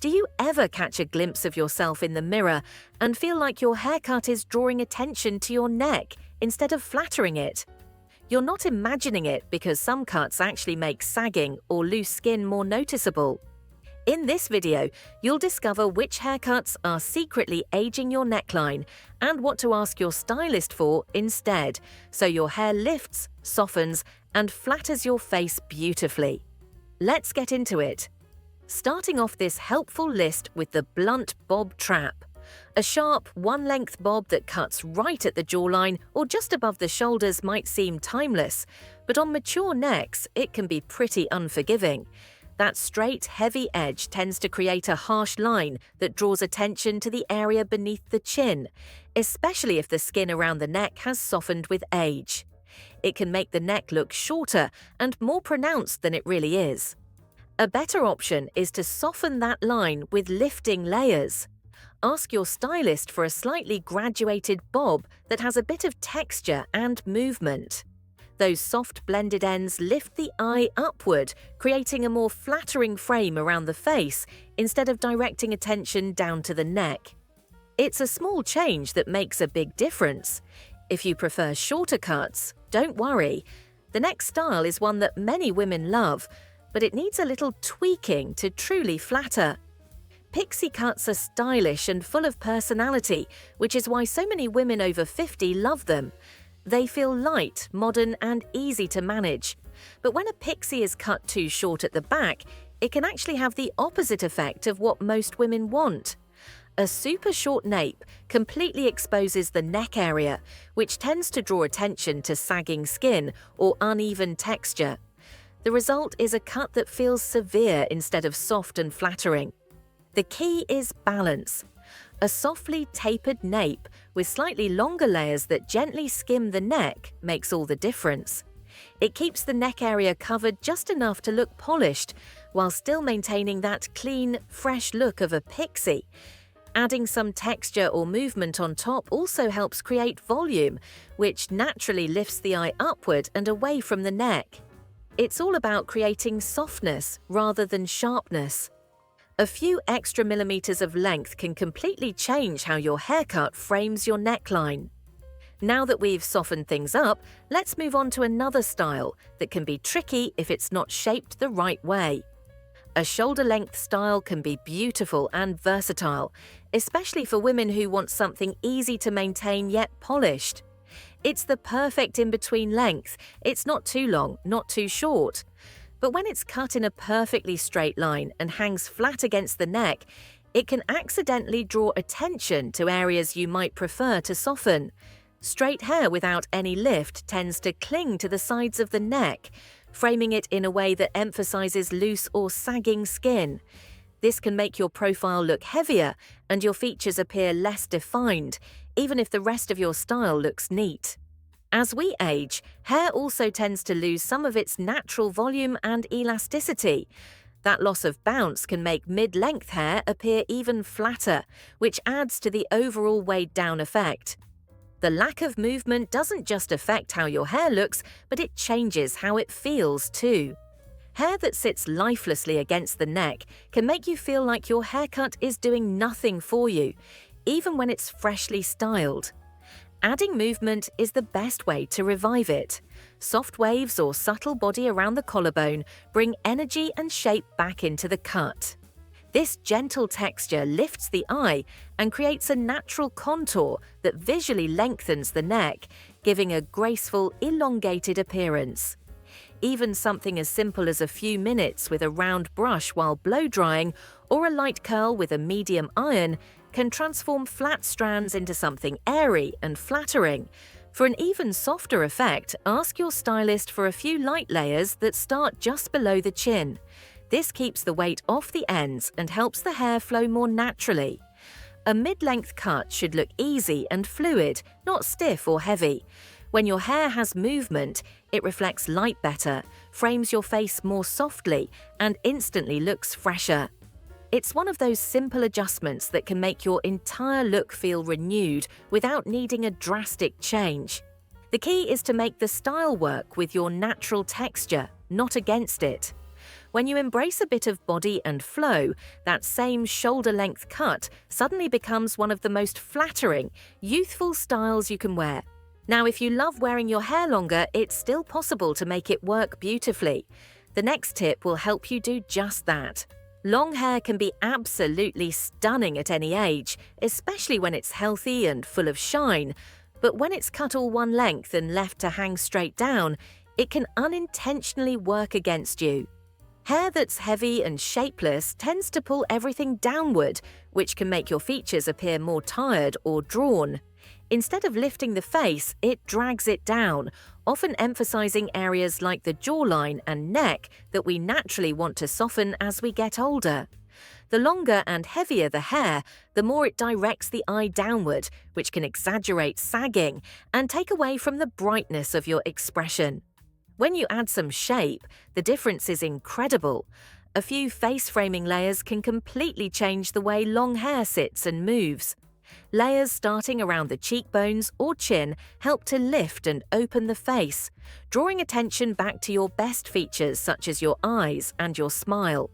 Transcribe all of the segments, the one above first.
Do you ever catch a glimpse of yourself in the mirror and feel like your haircut is drawing attention to your neck instead of flattering it? You're not imagining it because some cuts actually make sagging or loose skin more noticeable. In this video, you'll discover which haircuts are secretly aging your neckline and what to ask your stylist for instead, so your hair lifts, softens, and flatters your face beautifully. Let's get into it. Starting off this helpful list with the blunt bob trap. A sharp, one-length bob that cuts right at the jawline or just above the shoulders might seem timeless, but on mature necks, it can be pretty unforgiving. That straight, heavy edge tends to create a harsh line that draws attention to the area beneath the chin, especially if the skin around the neck has softened with age. It can make the neck look shorter and more pronounced than it really is. A better option is to soften that line with lifting layers. Ask your stylist for a slightly graduated bob that has a bit of texture and movement. Those soft blended ends lift the eye upward, creating a more flattering frame around the face instead of directing attention down to the neck. It's a small change that makes a big difference. If you prefer shorter cuts, don't worry. The next style is one that many women love, but it needs a little tweaking to truly flatter. Pixie cuts are stylish and full of personality, which is why so many women over 50 love them. They feel light, modern, and easy to manage. But when a pixie is cut too short at the back, it can actually have the opposite effect of what most women want. A super short nape completely exposes the neck area, which tends to draw attention to sagging skin or uneven texture. The result is a cut that feels severe instead of soft and flattering. The key is balance. A softly tapered nape with slightly longer layers that gently skim the neck makes all the difference. It keeps the neck area covered just enough to look polished, while still maintaining that clean, fresh look of a pixie. Adding some texture or movement on top also helps create volume, which naturally lifts the eye upward and away from the neck. It's all about creating softness rather than sharpness. A few extra millimeters of length can completely change how your haircut frames your neckline. Now that we've softened things up, let's move on to another style that can be tricky if it's not shaped the right way. A shoulder-length style can be beautiful and versatile, especially for women who want something easy to maintain yet polished. It's the perfect in-between length. It's not too long, not too short. But when it's cut in a perfectly straight line and hangs flat against the neck, it can accidentally draw attention to areas you might prefer to soften. Straight hair without any lift tends to cling to the sides of the neck, framing it in a way that emphasizes loose or sagging skin. This can make your profile look heavier and your features appear less defined, even if the rest of your style looks neat. As we age, hair also tends to lose some of its natural volume and elasticity. That loss of bounce can make mid-length hair appear even flatter, which adds to the overall weighed-down effect. The lack of movement doesn't just affect how your hair looks, but it changes how it feels too. Hair that sits lifelessly against the neck can make you feel like your haircut is doing nothing for you, even when it's freshly styled. Adding movement is the best way to revive it. Soft waves or subtle body around the collarbone bring energy and shape back into the cut. This gentle texture lifts the eye and creates a natural contour that visually lengthens the neck, giving a graceful, elongated appearance. Even something as simple as a few minutes with a round brush while blow-drying or a light curl with a medium iron can transform flat strands into something airy and flattering. For an even softer effect, ask your stylist for a few light layers that start just below the chin. This keeps the weight off the ends and helps the hair flow more naturally. A mid-length cut should look easy and fluid, not stiff or heavy. When your hair has movement, it reflects light better, frames your face more softly, and instantly looks fresher. It's one of those simple adjustments that can make your entire look feel renewed without needing a drastic change. The key is to make the style work with your natural texture, not against it. When you embrace a bit of body and flow, that same shoulder-length cut suddenly becomes one of the most flattering, youthful styles you can wear. Now, if you love wearing your hair longer, it's still possible to make it work beautifully. The next tip will help you do just that. Long hair can be absolutely stunning at any age, especially when it's healthy and full of shine. But when it's cut all one length and left to hang straight down, it can unintentionally work against you. Hair that's heavy and shapeless tends to pull everything downward, which can make your features appear more tired or drawn. Instead of lifting the face, it drags it down, often emphasizing areas like the jawline and neck that we naturally want to soften as we get older. The longer and heavier the hair, the more it directs the eye downward, which can exaggerate sagging and take away from the brightness of your expression. When you add some shape, the difference is incredible. A few face-framing layers can completely change the way long hair sits and moves. Layers starting around the cheekbones or chin help to lift and open the face, drawing attention back to your best features such as your eyes and your smile.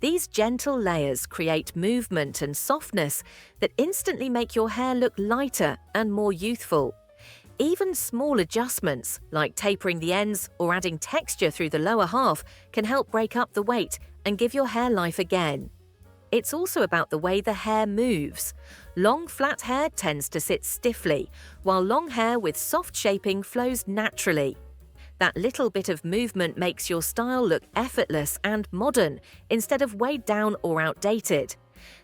These gentle layers create movement and softness that instantly make your hair look lighter and more youthful. Even small adjustments, like tapering the ends or adding texture through the lower half, can help break up the weight and give your hair life again. It's also about the way the hair moves. Long, flat hair tends to sit stiffly, while long hair with soft shaping flows naturally. That little bit of movement makes your style look effortless and modern instead of weighed down or outdated.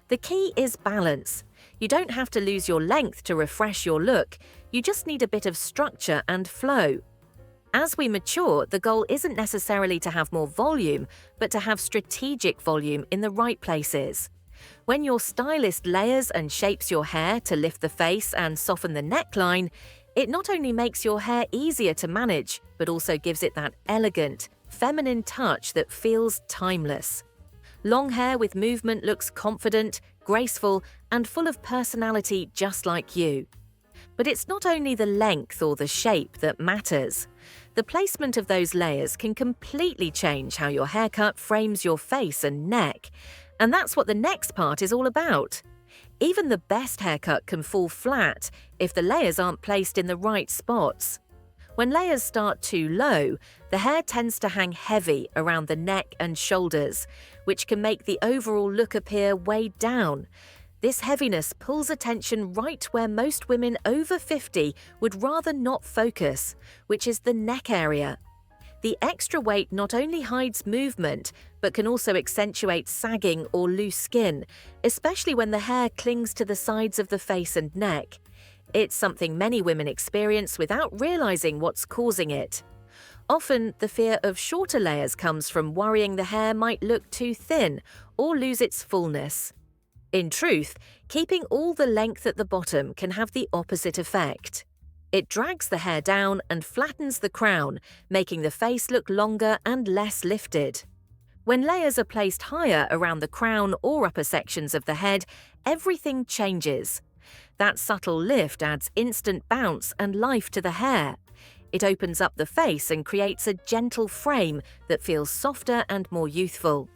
The key is balance. You don't have to lose your length to refresh your look, you just need a bit of structure and flow. As we mature, the goal isn't necessarily to have more volume, but to have strategic volume in the right places. When your stylist layers and shapes your hair to lift the face and soften the neckline, it not only makes your hair easier to manage, but also gives it that elegant, feminine touch that feels timeless. Long hair with movement looks confident, graceful, and full of personality just like you. But it's not only the length or the shape that matters. The placement of those layers can completely change how your haircut frames your face and neck. And that's what the next part is all about. Even the best haircut can fall flat if the layers aren't placed in the right spots. When layers start too low, the hair tends to hang heavy around the neck and shoulders, which can make the overall look appear weighed down. This heaviness pulls attention right where most women over 50 would rather not focus, which is the neck area. The extra weight not only hides movement, but can also accentuate sagging or loose skin, especially when the hair clings to the sides of the face and neck. It's something many women experience without realizing what's causing it. Often, the fear of shorter layers comes from worrying the hair might look too thin or lose its fullness. In truth, keeping all the length at the bottom can have the opposite effect. It drags the hair down and flattens the crown, making the face look longer and less lifted. When layers are placed higher around the crown or upper sections of the head, everything changes. That subtle lift adds instant bounce and life to the hair. It opens up the face and creates a gentle frame that feels softer and more youthful.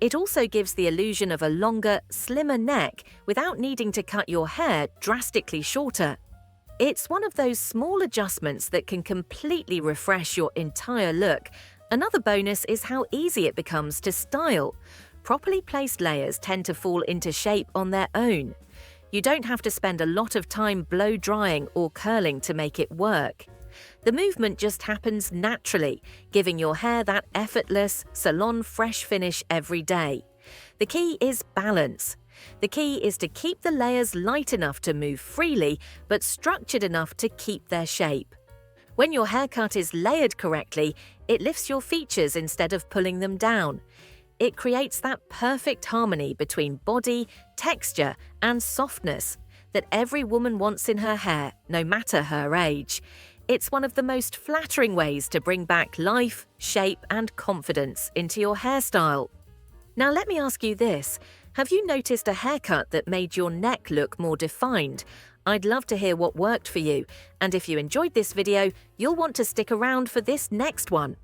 It also gives the illusion of a longer, slimmer neck without needing to cut your hair drastically shorter. It's one of those small adjustments that can completely refresh your entire look. Another bonus is how easy it becomes to style. Properly placed layers tend to fall into shape on their own. You don't have to spend a lot of time blow drying or curling to make it work. The movement just happens naturally, giving your hair that effortless, salon-fresh finish every day. The key is balance. The key is to keep the layers light enough to move freely, but structured enough to keep their shape. When your haircut is layered correctly, it lifts your features instead of pulling them down. It creates that perfect harmony between body, texture, and softness that every woman wants in her hair, no matter her age. It's one of the most flattering ways to bring back life, shape, and confidence into your hairstyle. Now let me ask you this. Have you noticed a haircut that made your neck look more defined? I'd love to hear what worked for you. And if you enjoyed this video, you'll want to stick around for this next one.